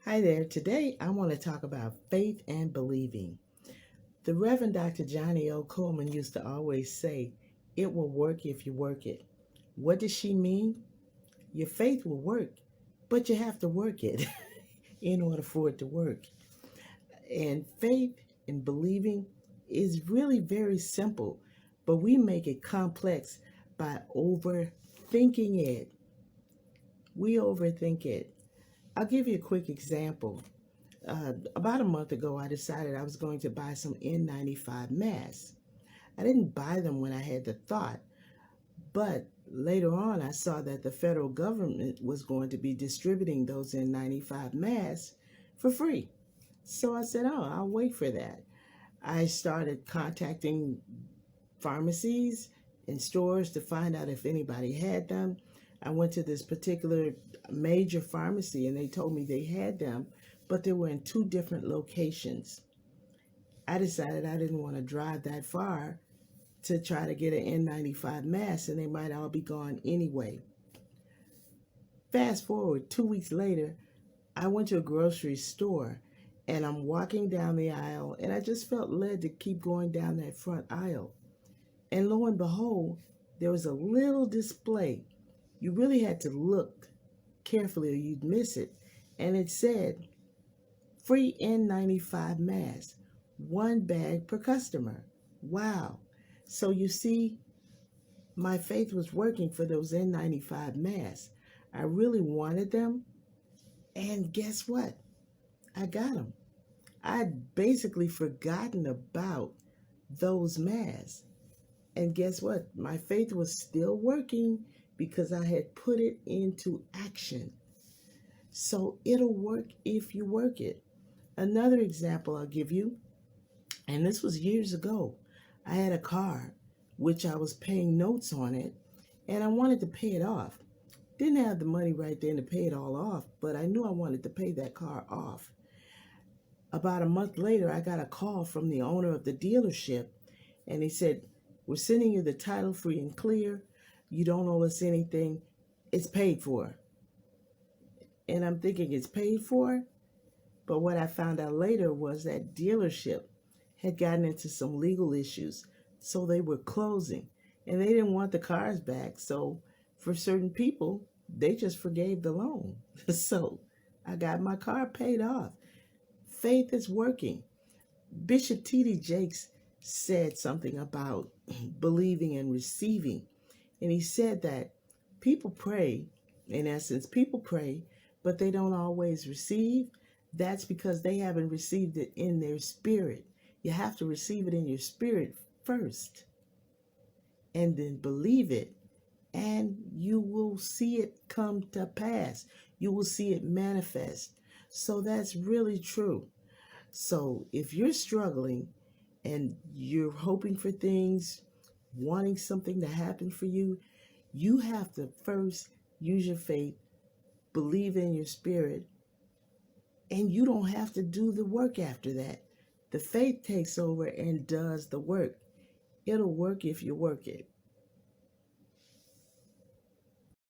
Hi there. Today I want to talk about faith and believing. The Reverend Dr. Johnny O. Coleman used to always say, "It will work if you work it." What does she mean? Your faith will work, but you have to work it in order for it to work. And faith and believing is really very simple, but we make it complex by overthinking it. We overthink it. I'll give you a quick example. About a month ago, I decided I was going to buy some N95 masks. I didn't buy them when I had the thought, but later on, I saw that the federal government was going to be distributing those N95 masks for free. So I said, oh, I'll wait for that. I started contacting pharmacies and stores to find out if anybody had them. I went to this particular major pharmacy and they told me they had them, but they were in two different locations. I decided I didn't want to drive that far to try to get an N95 mask and they might all be gone anyway. Fast forward 2 weeks later, I went to a grocery store and I'm walking down the aisle and I just felt led to keep going down that front aisle. And lo and behold, there was a little display. You really had to look carefully or you'd miss it. And it said, free N95 mask, one bag per customer. Wow. So you see, my faith was working for those N95 masks. I really wanted them. And guess what? I got them. I'd basically forgotten about those masks. And guess what? My faith was still working because I had put it into action. So it'll work if you work it. Another example I'll give you, and this was years ago. I had a car which I was paying notes on it and I wanted to pay it off. Didn't have the money right then to pay it all off, but I knew I wanted to pay that car off. About a month later, I got a call from the owner of the dealership and he said, "We're sending you the title free and clear. You don't owe us anything. It's paid for." And I'm thinking, it's paid for? But what I found out later was that dealership had gotten into some legal issues. So they were closing and they didn't want the cars back. So for certain people, they just forgave the loan. So I got my car paid off. Faith is working. Bishop T.D. Jakes said something about believing and receiving. And he said that people pray, in essence, people pray, but they don't always receive. That's because they haven't received it in their spirit. You have to receive it in your spirit first and then believe it, and you will see it come to pass. You will see it manifest. So that's really true. So if you're struggling and you're hoping for things, wanting something to happen for you, you have to first use your faith, believe in your spirit, and you don't have to do the work after that. The faith takes over and does the work. It'll work if you work it.